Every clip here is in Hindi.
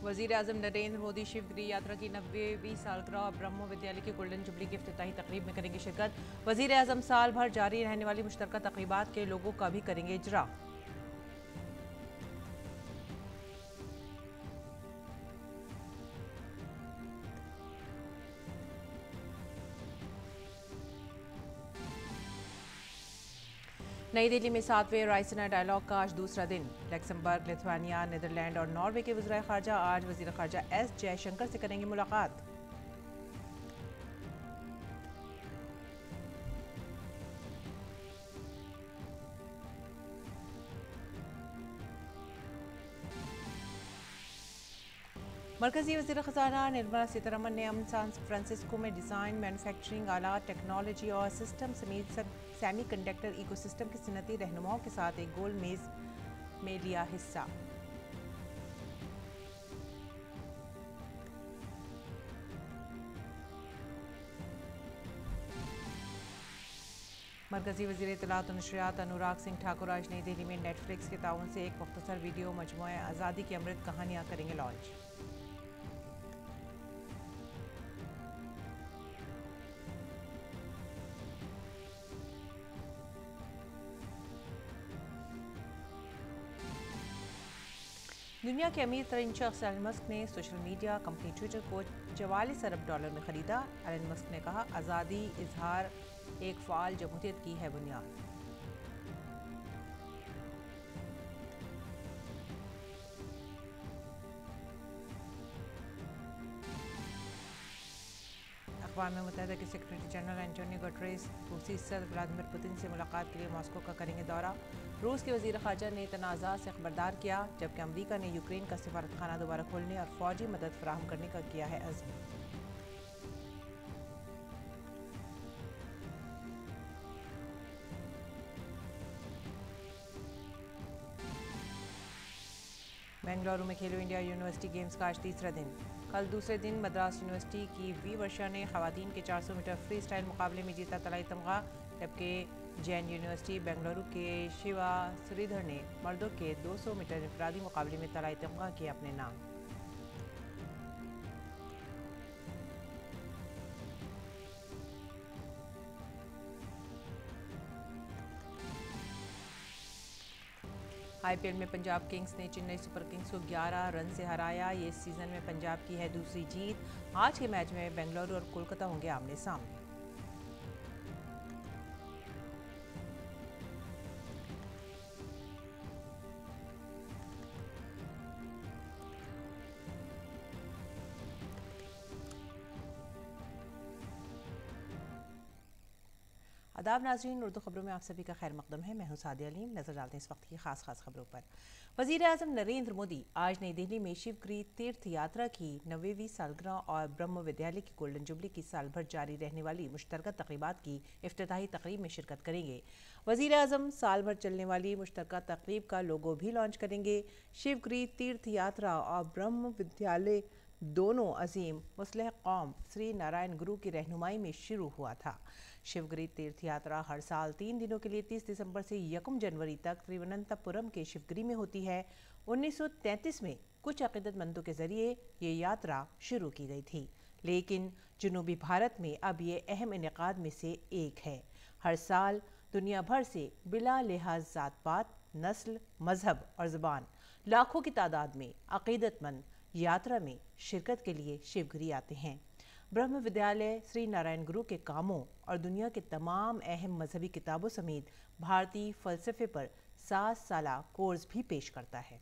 वज़ीर आज़म नरेंद्र मोदी शिवगिरी यात्रा की 90वीं सालगिरह ब्रह्मो विद्यालय की गोल्डन जुबली की इफ्तिताही तकरीब में करेंगे शिरकत। वज़ीर आज़म साल भर जारी रहने वाली मुश्तरका तकरीबात के लोगों का भी करेंगे इजरा। नई दिल्ली में 7वें रायसीना डायलॉग का आज दूसरा दिन। लक्समबर्ग, लिथुआनिया, नीदरलैंड और नॉर्वे के वज़ीर ख़ारजा आज वज़ीर ख़ारजा एस जयशंकर से करेंगे मुलाकात। मरकजी वज़ीर ख़ज़ाना निर्मला सीतारमन ने अमन सान फ्रांसिस्को में डिज़ाइन, मैन्युफैक्चरिंग, आलात, टेक्नोलॉजी और सिस्टम समेत सेमी कंडक्टर इकोसिस्टम की सनती रहनुमाओं के साथ एक गोल मेज़ में लिया हिस्सा। मरकजी वज़ीर इत्तलात और नशरियात अनुराग सिंह ठाकुर आज नई दिल्ली में नेटफ्लिक्स के ताउन से एक मुख्तसर वीडियो मजमूआ आज़ादी की अमृत कहानियाँ करेंगे लॉन्च। दुनिया के अमीर तरीन शख्स एलन मस्क ने सोशल मीडिया कंपनी ट्विटर को $44 अरब में खरीदा। एलन मस्क ने कहा, आज़ादी इजहार एक फ़ाल जमहूरियत की है बुनियाद। अक़वाम मुत्तहिदा के सेक्रेटरी जनरल एंटोनियो गुटेरेस रूसी सदर व्लादिमीर पुतिन से मुलाकात के लिए मॉस्को का करेंगे दौरा। रूस के वज़ीर ख़ारजा ने तनाज़ा से खबरदार किया, जबकि अमरीका ने यूक्रेन का सफारतखाना दोबारा खोलने और फ़ौजी मदद फराहम करने का किया है अज़्म। बेंगलुरु में खेलो इंडिया यूनिवर्सिटी गेम्स का आज तीसरा दिन। कल दूसरे दिन मद्रास यूनिवर्सिटी की वी वर्षा ने खवातीन के 400 मीटर फ्री स्टाइल मुकाबले में जीता तलाई तमगा, जबकि जैन यूनिवर्सिटी बेंगलुरु के शिवा श्रीधर ने मर्दों के 200 मीटर इनफरादी मुकाबले में तलाई तमगा किया अपने नाम। IPL में पंजाब किंग्स ने चेन्नई सुपर किंग्स को 11 रन से हराया। ये इस सीजन में पंजाब की है दूसरी जीत। आज के मैच में बेंगलुरु और कोलकाता होंगे आमने सामने। आदाब नाज़रीन, उर्दू खबरों में आप सभी का खैर मकदम है। मैं हूं सादिया अलीम। नजर डालते हैं इस वक्त की खास खबरों पर। वज़ीर आज़म नरेंद्र मोदी आज नई दिल्ली में शिवगिरी तीर्थ यात्रा की 90वीं सालगिरह और ब्रह्म विद्यालय की गोल्डन जुबली की साल भर जारी रहने वाली मुश्तरका तकरीबात की इफ्तिताही तकरीब में शिरकत करेंगे। वज़ीर आज़म साल भर चलने वाली मुश्तरका तकरीब का लोगो भी लॉन्च करेंगे। शिवगिरी तीर्थ यात्रा और ब्रह्म विद्यालय दोनों अजीम मुस्लिह कौम श्री नारायण गुरु की रहनुमाई में शुरू हुआ था। शिवगिरी तीर्थ यात्रा हर साल 3 दिनों के लिए 30 दिसंबर से 1 जनवरी तक तिरुवनंतपुरम के शिवगिरी में होती है। 1933 में कुछ अकीदतमंदों के जरिए ये यात्रा शुरू की गई थी, लेकिन जनूबी भारत में अब ये अहम इनेकाद में से एक है। हर साल दुनिया भर से बिला लिहाज जात पात, नस्ल, मजहब और ज़बान लाखों की तादाद में अकीदतमंद यात्रा में शिरकत के लिए शिवगिरी आते हैं। ब्रह्म विद्यालय श्री नारायण गुरु के कामों और दुनिया के तमाम अहम मजहबी किताबों समेत भारतीय फ़लसफ़े पर 7 साला कोर्स भी पेश करता है।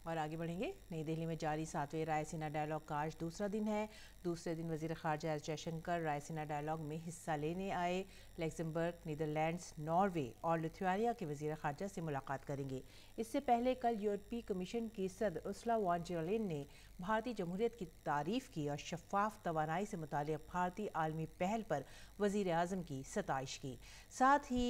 और आगे बढ़ेंगे। नई दिल्ली में जारी 7वें रायसीना डायलॉग का आज दूसरा दिन है। दूसरे दिन वज़ीर ख़ारजा एस जयशंकर रायसीना डायलॉग में हिस्सा लेने आए। लक्समबर्ग, नीदरलैंड्स, नॉर्वे और लिथुआनिया के वज़ीर ख़ारजा से मुलाकात करेंगे। इससे पहले कल यूरोपीय कमीशन की सदर उर्सुला वॉन डर लेयन ने भारतीय जमहूरियत की तारीफ़ की और शफ़ाफ़ तवानाई से मुताल्लिक़ भारतीय आलमी पहल पर वज़ीर आज़म की सताइश की। साथ ही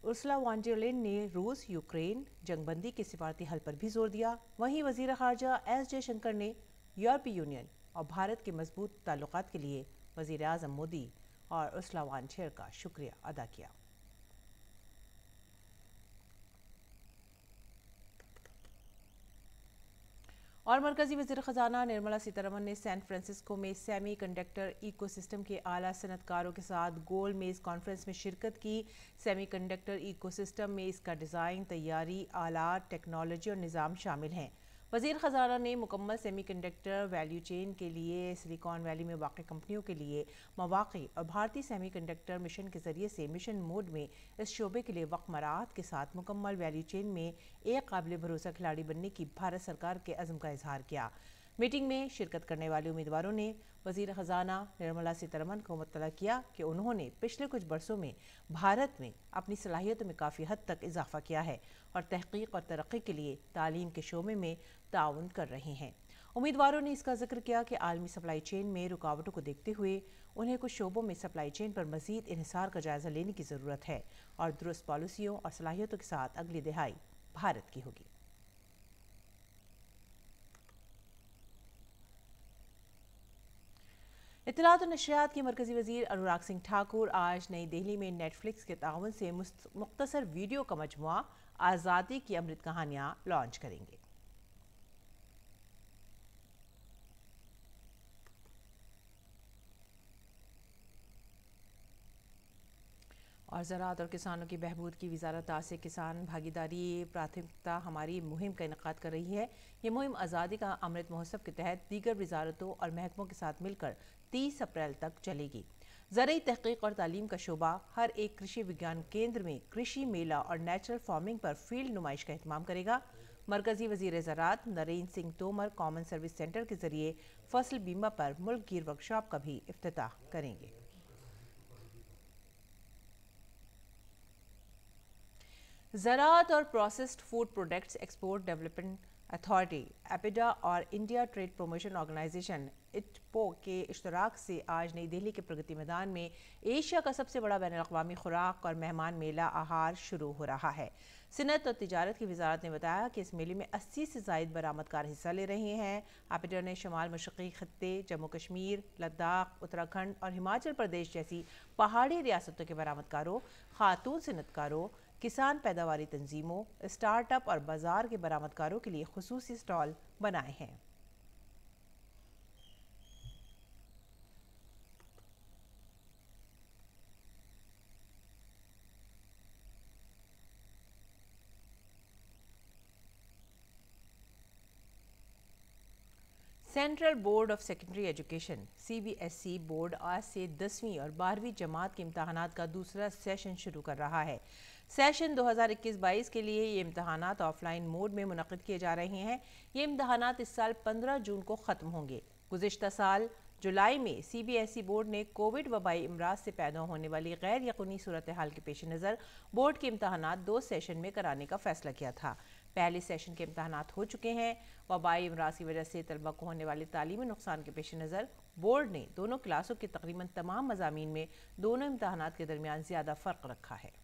उर्सुला वॉन डर लेयन ने रूस यूक्रेन जंगबंदी के सिफारती हल पर भी जोर दिया। वहीं वज़ीर ख़ारजा एस जयशंकर ने यूरोपीय यूनियन और भारत के मजबूत ताल्लुकात के लिए वज़ीर आज़म मोदी और उर्सुला वॉन डर का शुक्रिया अदा किया। और मरकजी वज़ीर ख़जाना निर्मला सीतारमन ने सैन फ्रांसिस्को में सेमी कंडक्टर इकोसिस्टम के आला सनतकारों के साथ गोल मेज़ कॉन्फ्रेंस में शिरकत की। सेमी कंडक्टर इकोसिस्टम में इसका डिज़ाइन, तैयारी, आलात, टेक्नोलॉजी और निज़ाम शामिल हैं। वज़ीर ख़जाना ने मुकम्मल सेमी कंडक्टर वैल्यू चेन के लिए सिलिकॉन वैली में वाक़ कंपनियों के लिए मौक़े और भारतीय सेमी कंडक्टर मिशन के ज़रिए से मिशन मोड में इस शोबे के लिए वक्त मराहत के साथ मुकम्मल वैल्यू चेन में एक काबिल भरोसा खिलाड़ी बनने की भारत सरकार के अज़्म का इजहार किया। मीटिंग में शिरकत करने वाले उम्मीदवारों ने वज़ीर ख़जाना निर्मला सीतारमन को मुत्तला किया कि उन्होंने पिछले कुछ बरसों में भारत में अपनी सलाहियतों में काफ़ी हद तक इजाफा किया है और तहक़ीक़ और तरक्की के लिए तालीम के शोबे में ताउन कर रहे हैं। उम्मीदवारों ने इसका जिक्र किया कि आलमी सप्लाई चेन में रुकावटों को देखते हुए उन्हें कुछ शोबों में सप्लाई चेन पर मज़ीद इन्हिसार का जायज़ा लेने की ज़रूरत है और दुरुस्त पॉलिसियों और सलाहियतों के साथ अगली दिहाई भारत की होगी। इत्तलात और नशरियात के मरकजी वज़ीर अनुराग सिंह ठाकुर आज नई दिल्ली में नेटफ्लिक्स के ताउन से मुख्तसर वीडियो का मजमुआ आज़ादी की अमृत कहानियाँ लॉन्च करेंगे। और ज़राअत और किसानों की बहबूद की वज़ारत आज से किसान भागीदारी प्राथमिकता हमारी मुहिम का इनेकाद कर रही है। ये मुहिम आज़ादी का अमृत महोत्सव के तहत दीगर वज़ारतों और महकमों के साथ मिलकर 30 अप्रैल तक चलेगी। ज़रई तहक़ीक़ और तालीम का शोबा हर एक कृषि विज्ञान केंद्र में कृषि मेला और नेचुरल फार्मिंग पर फील्ड नुमाइश का एहतमाम करेगा। मरकजी वज़ीर ज़राअत Narendra Singh Tomar common service centre के ज़रिए फसल बीमा पर मुल्क गिर वर्कशॉप का भी इफ्तिताह करेंगे। ज़राअत और processed food products export development authority APEDA और इंडिया ट्रेड प्रमोशन ऑर्गेनाइजेशन इटपो के इश्तराक से आज नई दिल्ली के प्रगति मैदान में एशिया का सबसे बड़ा बैनुल-अक़वामी खुराक और मेहमान मेला आहार शुरू हो रहा है। सनअत और तिजारत की वजारत ने बताया कि इस मेले में 80 से ज़ायद बरामदकार हिस्सा ले रहे हैं। एपिडा ने शमाल मशरक़ी खत्ते, जम्मू कश्मीर, लद्दाख, उत्तराखंड और हिमाचल प्रदेश जैसी पहाड़ी रियासतों के बरामदकारों, खातून सनअतकारों, किसान पैदावारी तंजीमों, स्टार्टअप और बाजार के बरामदकारों के लिए खुसूसी स्टॉल बनाए हैं। Central board of secondary education CBSE board आज से 10वीं और 12वीं जमात के इम्तहानात का दूसरा सेशन शुरू कर रहा है। सेशन 2021-22 के लिए ये इम्तहानात ऑफलाइन मोड में मुनक़िद किए जा रहे हैं। ये इम्तहानात इस साल 15 जून को ख़त्म होंगे। गुज़िश्ता साल जुलाई में CBSE बोर्ड ने कोविड वबाई इमराज से पैदा होने वाली गैर यकीनी सूरत हाल के पेश नज़र बोर्ड के इम्तहानात 2 सेशन में कराने का फैसला किया था। पहले सेशन के इम्तहानात हो चुके हैं। वबाई इमराज की वजह से तलबा को होने वाले तालीमी नुकसान के पेश नज़र बोर्ड ने दोनों क्लासों के तकरीबन तमाम मज़ामीन में दोनों इम्तहानात के दरमियान ज़्यादा फ़र्क रखा है।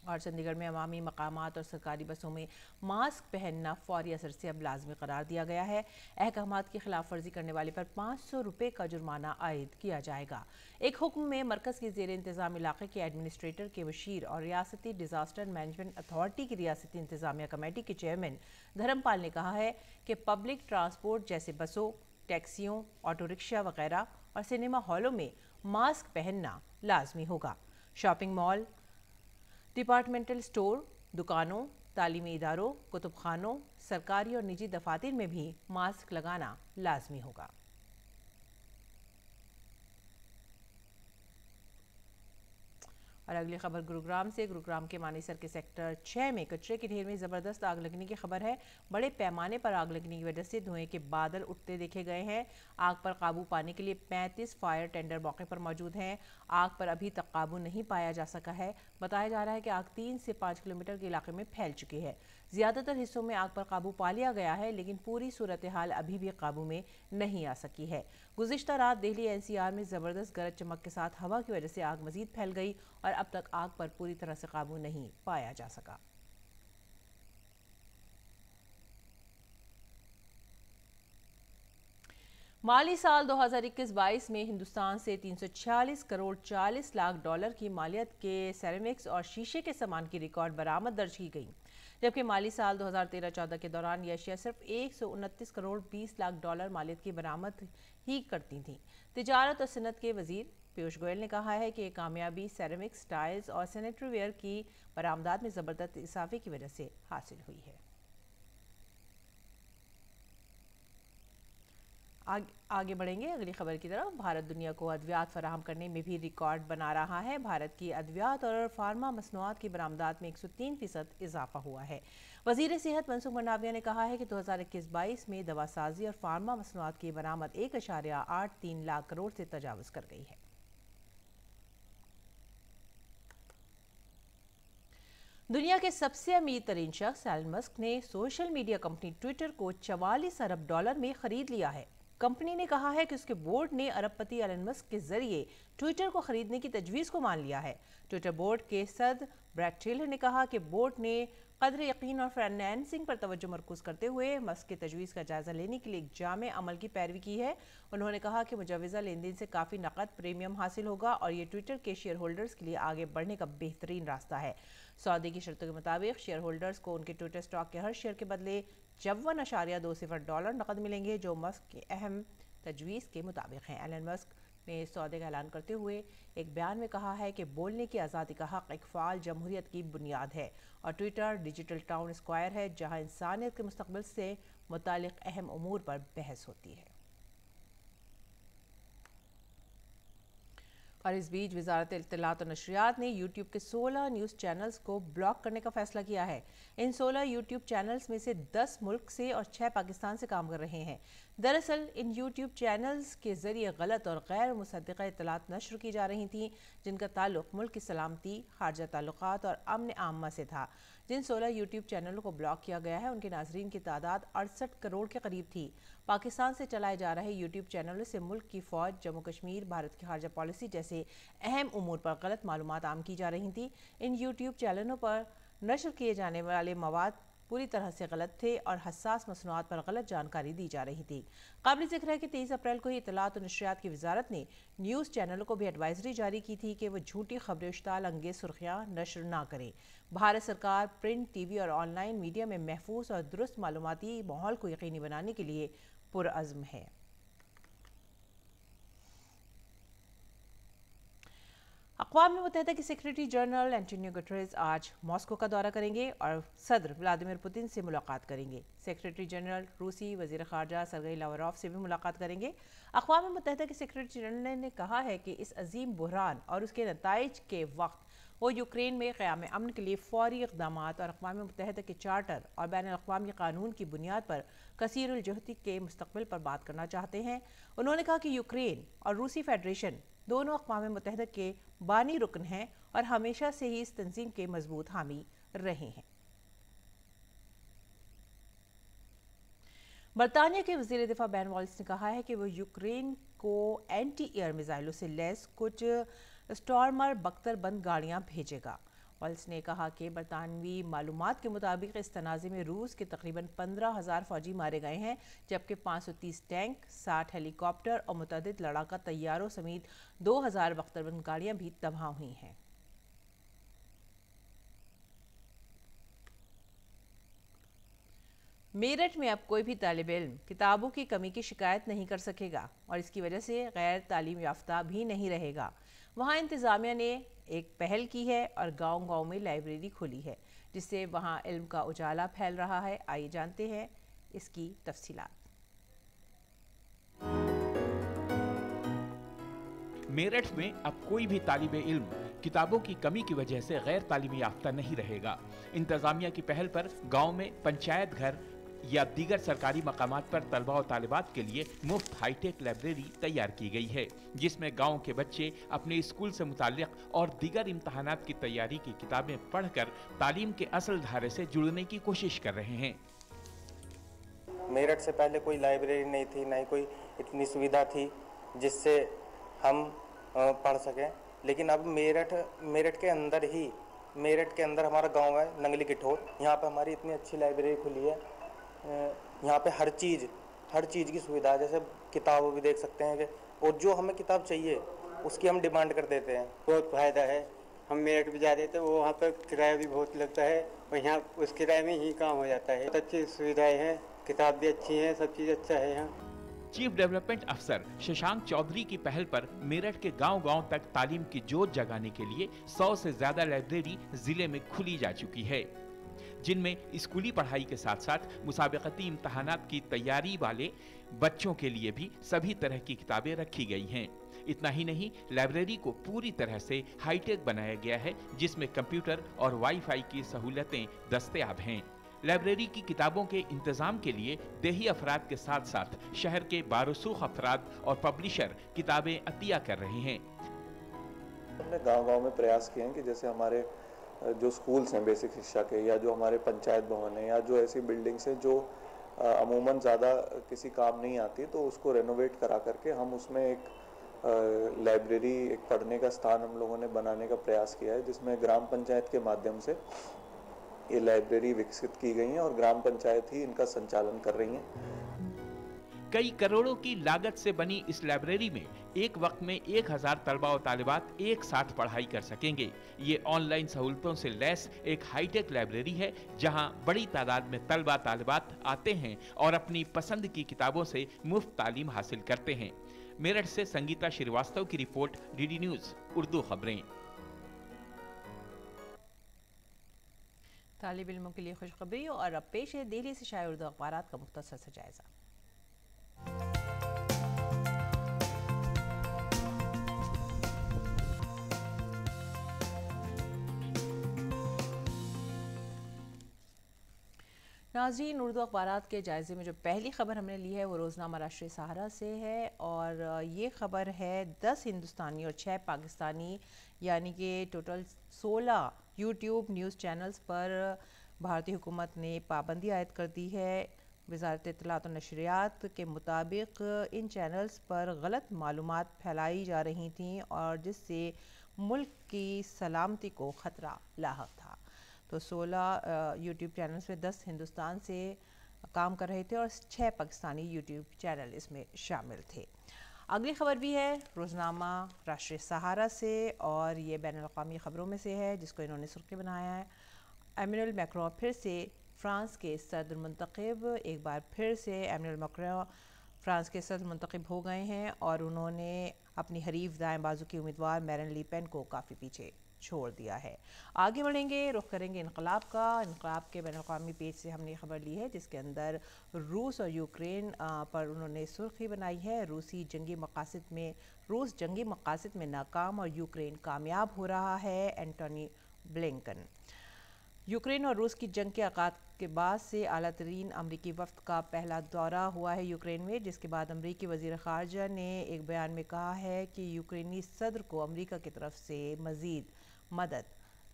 और चंडीगढ़ में अवामी मकामात और सरकारी बसों में मास्क पहनना फौरी असर से अब लाजमी करार दिया गया है। अहकामात की खिलाफ वर्जी करने वाले पर 500 रुपये का जुर्माना आयद किया जाएगा। एक हुक्म में मरकज़ के ज़ेर इंतज़ाम इलाके के एडमिनिस्ट्रेटर के वशीर और रियासती डिज़ास्टर मैनेजमेंट अथॉरिटी की रियासती इंतज़ामिया कमेटी के चेयरमैन धर्मपाल ने कहा है कि पब्लिक ट्रांसपोर्ट जैसे बसों, टैक्सियों, ऑटो रिक्शा वगैरह और सिनेमा हॉलों में मास्क पहनना लाजमी होगा। शॉपिंग मॉल, डिपार्टमेंटल स्टोर, दुकानों, तालीमी इदारों, कुतुबखानों, सरकारी और निजी दफातर में भी मास्क लगाना लाजमी होगा। और अगली खबर गुरुग्राम से। गुरुग्राम के मानेसर के सेक्टर 6 में कचरे के ढेर में ज़बरदस्त आग लगने की खबर है। बड़े पैमाने पर आग लगने की वजह से धुएं के बादल उठते देखे गए हैं। आग पर काबू पाने के लिए 35 फायर टेंडर मौके पर मौजूद हैं। आग पर अभी तक काबू नहीं पाया जा सका है। बताया जा रहा है कि आग 3 से 5 किलोमीटर के इलाके में फैल चुकी है। ज़्यादातर हिस्सों में आग पर काबू पा लिया गया है, लेकिन पूरी सूरत हाल अभी भी काबू में नहीं आ सकी है। गुज़िश्ता रात दिल्ली NCR में ज़बरदस्त गरज चमक के साथ हवा की वजह से आग मज़ीद फैल गई और अब तक आग पर पूरी तरह से काबू नहीं पाया जा सका। माली साल 2021-22 में हिंदुस्तान से 346 करोड़ 40 लाख डॉलर की मालियत के सेरेमिक्स और शीशे के सामान की रिकॉर्ड बरामद दर्ज की गई। जबकि माली साल 2013-14 के दौरान ये अशिया सिर्फ 129 करोड़ 20 लाख डॉलर मालियत की बरामद ही करती थी। तिजारत और सनत के वजीर पीयूष गोयल ने कहा है कि ये कामयाबी सेरेमिक्स, टाइल्स और सैनिटरी वेयर की बरामदात में ज़बरदस्त इजाफे की वजह से हासिल हुई है। आगे बढ़ेंगे अगली खबर की तरफ। भारत दुनिया को अद्वियात फराहम करने में भी रिकॉर्ड बना रहा है। भारत की अद्वियात और फार्मा मसनूआत की बरामदात में 103% इजाफा हुआ है। वजीर सेहत मनसुख मंडाविया ने कहा है कि 2021-22 में दवासाजी और फार्मा मसनूआत की बरामद 1.83 लाख करोड़ से तजावुज कर गई है। दुनिया के सबसे अमीर तरीन शख्स एलन मस्क ने सोशल मीडिया कंपनी ट्विटर को 44 अरब डॉलर में खरीद लिया है। कंपनी ने कहा है कि उसके बोर्ड ने अरबपति एलन मस्क के जरिए ट्विटर को खरीदने की तजवीज़ को मान लिया है। ट्विटर बोर्ड के सदर ब्रैड टेलर ने कहा कि बोर्ड ने कदर यकीन और फाइनेंसिंग पर तवज्जो मरकूज करते हुए मस्क की तजवीज़ का जायजा लेने के लिए एक जामे अमल की पैरवी की है। उन्होंने कहा कि मुजवज़ा लेन देन से काफ़ी नकद प्रीमियम हासिल होगा और ये ट्विटर के शेयर होल्डर्स के लिए आगे बढ़ने का बेहतरीन रास्ता है। सौदे की शर्तों के मुताबिक शेयर होल्डर्स को उनके ट्विटर स्टॉक के हर शेयर के बदले 54.20 डॉलर नकद मिलेंगे, जो मस्क की अहम तजवीज़ के मुताबिक हैं। एलन मस्क ने सौदे का ऐलान करते हुए एक बयान में कहा है कि बोलने की आज़ादी का हक एक फ़ाल जमहूरियत की बुनियाद है और ट्विटर डिजिटल टाउन स्क्वायर है, जहां इंसानियत के मुस्तकबिल से मुतालिक अहम उमूर पर बहस होती है। और इस बीच वजारत इत्तलात और नशरियात ने यूट्यूब के 16 न्यूज़ चैनल्स को ब्लॉक करने का फैसला किया है। इन 16 यूट्यूब चैनल्स में से 10 मुल्क से और 6 पाकिस्तान से काम कर रहे हैं। दरअसल इन यूट्यूब चैनल्स के जरिए गलत और गैर मुसद्दिक़ा इत्तलात नश्र की जा रही थीं, जिनका ताल्लुक मुल्क की सलामती, खारजा ताल्लुकात और अमन आमा से था। जिन 16 यूट्यूब चैनलों को ब्लॉक किया गया है, उनके नाजरीन की तादाद 68 करोड़ के करीब थी। पाकिस्तान से चलाए जा रहे यूट्यूब चैनलों से मुल्क की फ़ौज, जम्मू कश्मीर, भारत की खारजा पॉलिसी जैसे अहम उमूर पर गलत मालूमात आम की जा रही थी। इन यूट्यूब चैनलों पर नशर किए जाने वाले मवाद पूरी तरह से गलत थे और हसास मसनूआत पर गलत जानकारी दी जा रही थी। काबिल ज़िक्र है कि 23 अप्रैल को ही इत्तलात और नशरियात की वजारत ने न्यूज़ चैनलों को भी एडवाइजरी जारी की थी कि वो झूठी खबरें, इश्ताल अंगेज सुर्खियाँ नशर ना करें। भारत सरकार प्रिंट, टीवी और ऑनलाइन मीडिया में महफूज और दुरुस्त मालूमाती माहौल को यकीनी बनाने के लिए पुरअज़्म है। अक़वाम मुत्तहिदा के सेक्रेटरी जनरल एंटोनियो गुटेरेस आज मॉस्को का दौरा करेंगे और सदर व्लादिमीर पुतिन से मुलाकात करेंगे। सेक्रेटरी जनरल रूसी वज़ीर ख़ारजा सरगई लावरोफ से भी मुलाकात करेंगे। अक़वाम मुत्तहिदा के सेक्रेटरी जनरल ने कहा है कि इस अजीम बुहरान और उसके नताइज के वक्त वो यूक्रेन में क़याम अमन के लिए फ़ौरी इक़दामात और अक़वाम मुत्तहिदा के चार्टर और बैनुल अक़वामी क़ानून की बुनियाद पर कसीरुल जुहदी के मुस्तक़बिल पर बात करना चाहते हैं। उन्होंने कहा कि यूक्रेन और रूसी फेडरेशन दोनों अक़वाम मुत्तहिदा के बानी रुकन हैं और हमेशा से ही इस तंजीम के मजबूत हामी रहे हैं। बरतानिया के वज़ीर दिफा बेन वॉल्स ने कहा है कि वो यूक्रेन को एंटी एयर मिसाइलों से लैस कुछ स्टॉर्मर बख्तरबंद गाड़ियां भेजेगा। वॉल्स ने कहा कि बरतानवी मालूमात के मुताबिक इस तनाज़े में रूस के तकरीबन 15,000 फौजी मारे गए हैं, जबकि 530 टैंक, 60 हेलीकॉप्टर और मुतअद्दिद लड़ाका तैयारों समेत 2,000 बख्तरबंद गाड़ियां भी तबाह हुई हैं। मेरठ में अब कोई भी तालिब इल्म किताबों की कमी की शिकायत नहीं कर सकेगा और इसकी वजह से गैर तालीम याफ्ता भी नहीं रहेगा। वहाँ इंतज़ामिया ने एक पहल की है और गांव-गांव में लाइब्रेरी खोली है, जिससे वहाँ इल्म का उजाला फैल रहा है। आइए जानते हैं इसकी तफसीलात। मेरठ में अब कोई भी तालिब इल्म किताबों की कमी की वजह से गैर तालीमी याफ्ता नहीं रहेगा। इंतजामिया की पहल पर गांव में पंचायत घर या दीगर सरकारी मकामात पर तलबा और तालिबात के लिए मुफ्त हाईटेक लाइब्रेरी तैयार की गई है, जिसमें गांव के बच्चे अपने स्कूल से मुताल्लिक और दीगर इम्तहानात की तैयारी की किताबें पढ़कर तालीम के असल धारे से जुड़ने की कोशिश कर रहे हैं। मेरठ से पहले कोई लाइब्रेरी नहीं थी, न ही कोई इतनी सुविधा थी जिससे हम पढ़ सकें, लेकिन अब मेरठ के अंदर हमारा गांव है नंगली किठोर। यहाँ पे हमारी इतनी अच्छी लाइब्रेरी खुली है। यहाँ पे हर चीज़ की सुविधा है, जैसे किताब भी देख सकते हैं कि और जो हमें किताब चाहिए उसकी हम डिमांड कर देते हैं। बहुत फ़ायदा है हम मेरठ भी जा रहे थे, वो वहाँ पर किराया भी बहुत लगता है और यहाँ उस किराए में ही काम हो जाता है। बहुत अच्छी सुविधाएं हैं, किताब भी अच्छी है, सब चीज़ अच्छा है यहाँ। चीफ डेवलपमेंट अफसर शशांक चौधरी की पहल पर मेरठ के गांव-गांव तक तालीम की जोत जगाने के लिए 100 से ज्यादा लाइब्रेरी जिले में खुली जा चुकी है, जिनमें स्कूली पढ़ाई के साथ साथ मुसाबकती इम्तहानात की तैयारी वाले बच्चों के लिए भी सभी तरह की किताबें रखी गई हैं। इतना ही नहीं, लाइब्रेरी को पूरी तरह से हाईटेक बनाया गया है, जिसमें कंप्यूटर और वाईफाई की सहूलतें दस्तयाब हैं। लाइब्रेरी की किताबों के इंतजाम के लिए देही अफराद के साथ साथ शहर के बारूसूख अफराद और पब्लिशर किताबें अतिया कर रहे हैं। हमने गांव-गांव में प्रयास किए हैं कि जैसे हमारे जो स्कूल्स हैं बेसिक शिक्षा के, या जो हमारे पंचायत भवन है, या जो ऐसी बिल्डिंग्स हैं जो अमूमन ज़्यादा किसी काम नहीं आती, तो उसको रेनोवेट करा करके हम उसमें एक लाइब्रेरी, एक पढ़ने का स्थान हम लोगों ने बनाने का प्रयास किया है, जिसमें ग्राम पंचायत के माध्यम से ये लाइब्रेरी विकसित की गई हैं और ग्राम पंचायत ही इनका संचालन कर रही हैं। कई करोड़ों की लागत से बनी इस लाइब्रेरी में एक वक्त में 1000 तलबा और तालिबात एक साथ पढ़ाई कर सकेंगे। ये ऑनलाइन सहूलतों से लैस एक हाईटेक लाइब्रेरी है, जहां बड़ी तादाद में तलबा तालिबात आते हैं और अपनी पसंद की किताबों से मुफ्त तालीम हासिल करते हैं। मेरठ से संगीता श्रीवास्तव की रिपोर्ट, डीडी न्यूज उर्दू खबरें। तालिब इल्मों के लिए खुशखबरी। और अब पेश है दिल्ली से शाया उर्दू अखबारात का मुख्तसर सा जायजा। नाज़रीन, उर्दू अखबारात के जायज़े में जो पहली ख़बर हमने ली है वो रोज़नामा राष्ट्रीय सहारा से है, और ये ख़बर है 10 हिंदुस्तानी और 6 पाकिस्तानी यानी कि टोटल 16 यूट्यूब न्यूज़ चैनल्स पर भारतीय हुकूमत ने पाबंदी आयद कर दी है। वज़ारत इत्तलात और नशरियात के मुताबिक इन चैनल्स पर गलत मालूमात फैलाई जा रही थीं और जिससे मुल्क की सलामती को ख़तरा लाहक था। तो 16 यूट्यूब चैनल्स में 10 हिंदुस्तान से काम कर रहे थे और 6 पाकिस्तानी यूट्यूब चैनल इसमें शामिल थे। अगली खबर भी है रोज़नामा राष्ट्रीय सहारा से, और ये बैनुल-अक़वामी ख़बरों में से है जिसको इन्होंने सुर्ख़ी बनाया है। एमेनुअल मैक्रों फिर से फ्रांस के सदर मुंतखब, एक बार फिर से एमेनुअल मैक्रों फ्रांस के सदर मुंतखब हो गए हैं और उन्होंने अपनी हरीफ दाएं बाजू की उम्मीदवार मैरिन ले पेन को काफ़ी पीछे छोड़ दिया है। आगे बढ़ेंगे, रुख करेंगे इनकलाब का। इनकलाब के बैनुल-अक़वामी पेज से हमने खबर ली है जिसके अंदर रूस और यूक्रेन पर उन्होंने सुर्खी बनाई है। रूस जंगी मकासद में नाकाम और यूक्रेन कामयाब हो रहा है, एंटोनी ब्लिंकन। यूक्रेन और रूस की जंग के आगाज़ के बाद से आला तरीन अमरीकी वफ़द का पहला दौरा हुआ है यूक्रेन में, जिसके बाद अमरीकी वज़ीर ख़ारजा ने एक बयान में कहा है कि यूक्रेनी सदर को अमरीका की तरफ से मज़ीद मदद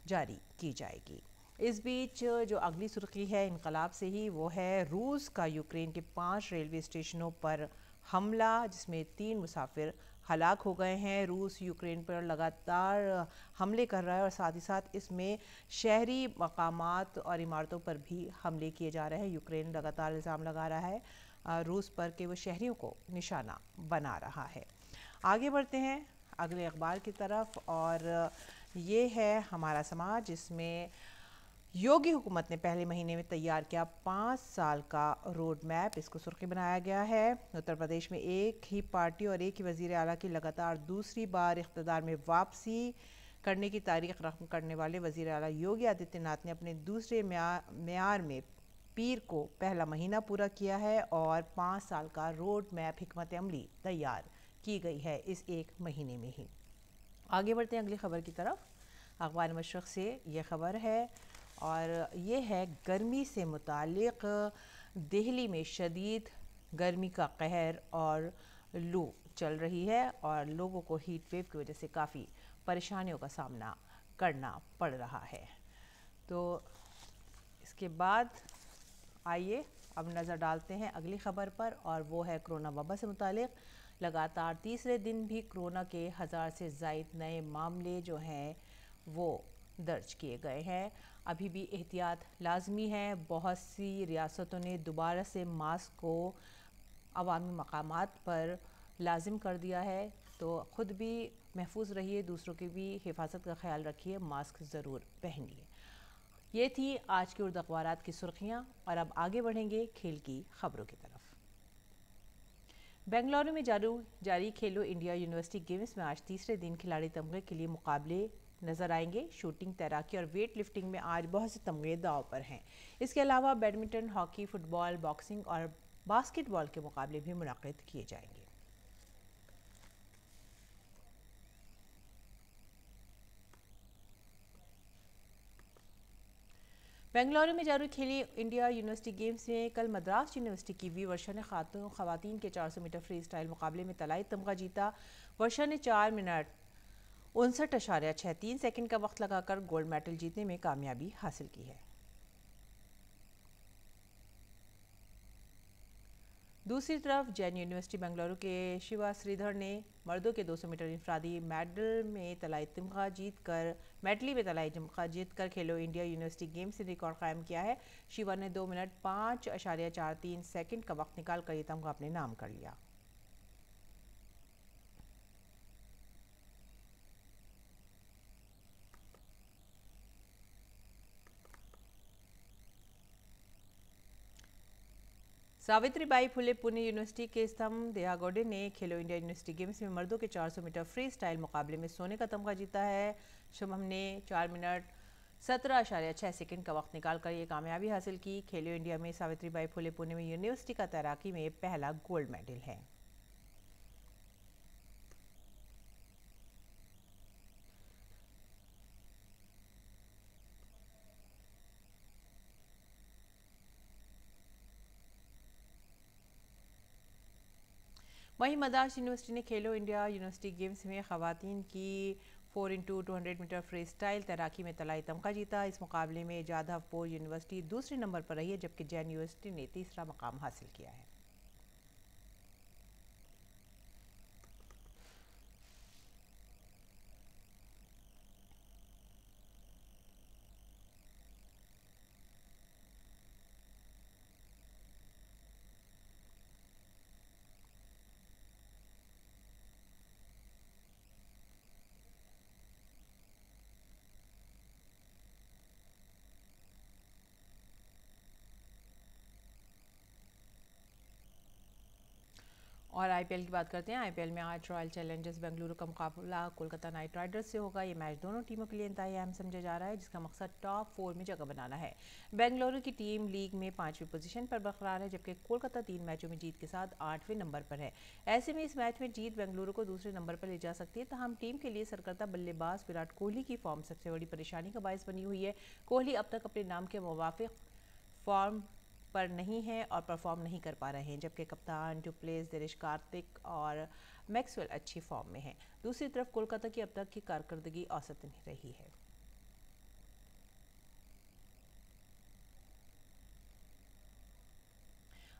जारी की जाएगी। इस बीच जो अगली सुर्खी है इनकलाब से ही, वो है रूस का यूक्रेन के 5 रेलवे स्टेशनों पर हमला, जिसमें 3 मुसाफिर हलाक हो गए हैं। रूस यूक्रेन पर लगातार हमले कर रहा है और साथ ही साथ इसमें शहरी मकामात और इमारतों पर भी हमले किए जा रहे हैं। यूक्रेन लगातार इल्ज़ाम लगा रहा है रूस पर कि वो शहरियों को निशाना बना रहा है। आगे बढ़ते हैं अगले अखबार की तरफ, और ये है हमारा समाज, जिसमें योगी हुकूमत ने पहले महीने में तैयार किया 5 साल का रोड मैप, इसको सुर्खी बनाया गया है। उत्तर प्रदेश में एक ही पार्टी और एक ही वज़ीर आला की लगातार दूसरी बार इख्तिदार में वापसी करने की तारीख रकम करने वाले वज़ीर आला योगी आदित्यनाथ ने अपने दूसरे म्यार में पीर को पहला महीना पूरा किया है और 5 साल का रोड मैप हिकमत अमली तैयार की गई है इस एक महीने में ही। आगे बढ़ते हैं अगली खबर की तरफ। अखबार मशरक़ से ये खबर है और ये है गर्मी से मुतालिक। दिल्ली में शदीद गर्मी का कहर और लू चल रही है और लोगों को हीट वेव की वजह से काफ़ी परेशानियों का सामना करना पड़ रहा है। तो इसके बाद आइए अब नज़र डालते हैं अगली ख़बर पर, और वो है कोरोना वबा से मुतालिक। लगातार तीसरे दिन भी कोरोना के 1000 से ज़ायद नए मामले जो हैं वो दर्ज किए गए हैं। अभी भी एहतियात लाजमी है। बहुत सी रियासतों ने दोबारा से मास्क को अवामी मकामात पर लाजिम कर दिया है। तो ख़ुद भी महफूज रहिए, दूसरों की भी हिफाजत का ख्याल रखिए, मास्क ज़रूर पहनिए। ये थी आज के उर्दू अखबारात की सुर्खियाँ और अब आगे बढ़ेंगे खेल की खबरों की तरफ। बेंगलुरु में जारी खेलो इंडिया यूनिवर्सिटी गेम्स में आज तीसरे दिन खिलाड़ी तमगे के लिए मुकाबले नजर आएंगे। शूटिंग, तैराकी और वेट लिफ्टिंग में आज बहुत से तमगे दांव पर हैं। इसके अलावा बैडमिंटन, हॉकी, फुटबॉल, बॉक्सिंग और बास्केटबॉल के मुकाबले भी मुनक्किद किए जाएंगे। बेंगलुरु में जारी खेली इंडिया यूनिवर्सिटी गेम्स में कल मद्रास यूनिवर्सिटी की वी वर्षा ने खवातीन के 400 मीटर फ्री स्टाइल मुकाबले में तलाई तमगा जीता। वर्षा ने 4 मिनट 59.63 सेकंड का वक्त लगाकर गोल्ड मेडल जीतने में कामयाबी हासिल की है। दूसरी तरफ जैन यूनिवर्सिटी बेंगलुरु के शिवा श्रीधर ने मर्दों के 200 मीटर इंफरादी मेडल में तलाई तमगा जीतकर खेलो इंडिया यूनिवर्सिटी गेम्स से रिकॉर्ड कायम किया है। शिवा ने 2 मिनट 5.43 सेकंड का वक्त निकालकर ये तमगा अपने नाम कर लिया। सावित्रीबाई फुले पुणे यूनिवर्सिटी के स्तंभ देहागौडे ने खेलो इंडिया यूनिवर्सिटी गेम्स में मर्दों के 400 मीटर फ्री स्टाइल मुकाबले में सोने का तमगा जीता है। शुभम ने 4 मिनट 17.6 सेकंड का वक्त निकालकर ये कामयाबी हासिल की। खेलो इंडिया में सावित्रीबाई फुले पुणे में यूनिवर्सिटी का तैराकी में पहला गोल्ड मेडल है। वहीं मद्रास यूनिवर्सिटी ने खेलो इंडिया यूनिवर्सिटी गेम्स में खवातीन की 4x200 मीटर फ्री स्टाइल तैराकी में तलाई तमगा जीता। इस मुकाबले में जाधवपुर यूनिवर्सिटी दूसरे नंबर पर रही है, जबकि जैन यूनिवर्सिटी ने तीसरा मकाम हासिल किया है। और आईपीएल की बात करते हैं। आईपीएल में आज रॉयल चैलेंजर्स बेंगलुरु का मुकाबला कोलकाता नाइट राइडर्स से होगा। ये मैच दोनों टीमों के लिए इंतहाई अहम समझा जा रहा है, जिसका मकसद टॉप 4 में जगह बनाना है। बेंगलुरु की टीम लीग में 5वीं पोजीशन पर बरकरार है, जबकि कोलकाता 3 मैचों में जीत के साथ 8वें नंबर पर है। ऐसे में इस मैच में जीत बेंगलुरु को दूसरे नंबर पर ले जा सकती है। तमाम टीम के लिए सरकर्ता बल्लेबाज विराट कोहली की फॉर्म सबसे बड़ी परेशानी का बायस बनी हुई है। कोहली अब तक अपने नाम के मुवाफिक फॉर्म पर नहीं है और परफॉर्म नहीं कर पा रहे हैं, जबकि कप्तान डुप्लेस, दिनेश कार्तिक और मैक्सवेल अच्छी फॉर्म में हैं। दूसरी तरफ कोलकाता की अब तक की कारकर्दगी औसत नहीं रही है।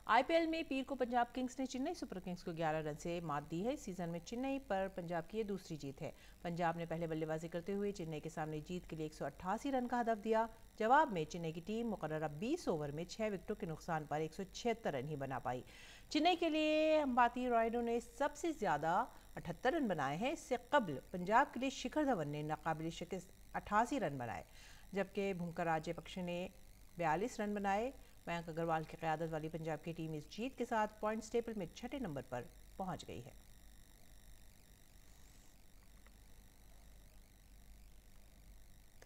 आईपीएल में पीर को पंजाब किंग्स ने चेन्नई सुपर किंग्स को 11 रन से मात दी है। इस सीजन में चेन्नई पर पंजाब की ये दूसरी जीत है। पंजाब ने पहले बल्लेबाजी करते हुए चेन्नई के सामने जीत के लिए 188 रन का हदफ दिया। जवाब में चेन्नई की टीम मुकर्ररा 20 ओवर में 6 विकेटों के नुकसान पर 176 रन ही बना पाई। चेन्नई के लिए अंबाती रायडू ने सबसे ज्यादा 78 रन बनाए हैं। इससे कबल पंजाब के लिए शिखर धवन ने नाकाबिल शिकस्त 88 रन बनाए, जबकि भूंकर राजपक्षे ने 42 रन बनाए। मयंक अग्रवाल की क़यादत वाली पंजाब की टीम इस जीत के साथ पॉइंट्स टेबल में 6ठे नंबर पर पहुंच गई है।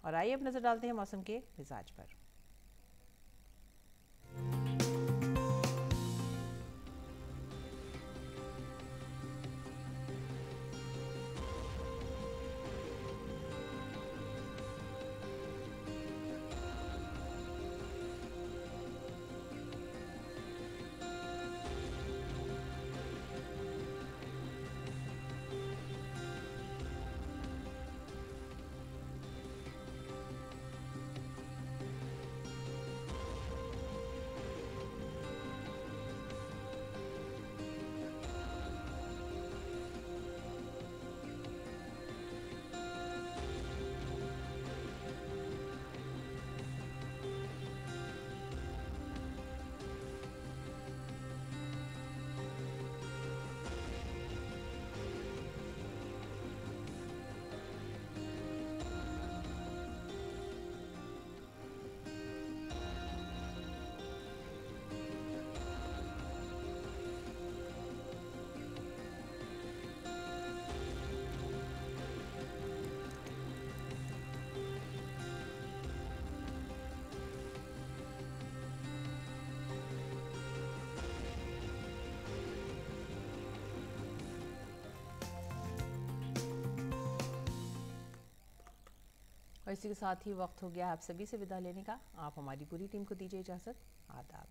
और आइए अब नजर डालते हैं मौसम के मिजाज पर। और इसी के साथ ही वक्त हो गया आप सभी से विदा लेने का। आप हमारी पूरी टीम को दीजिए इजाज़त। आदाब।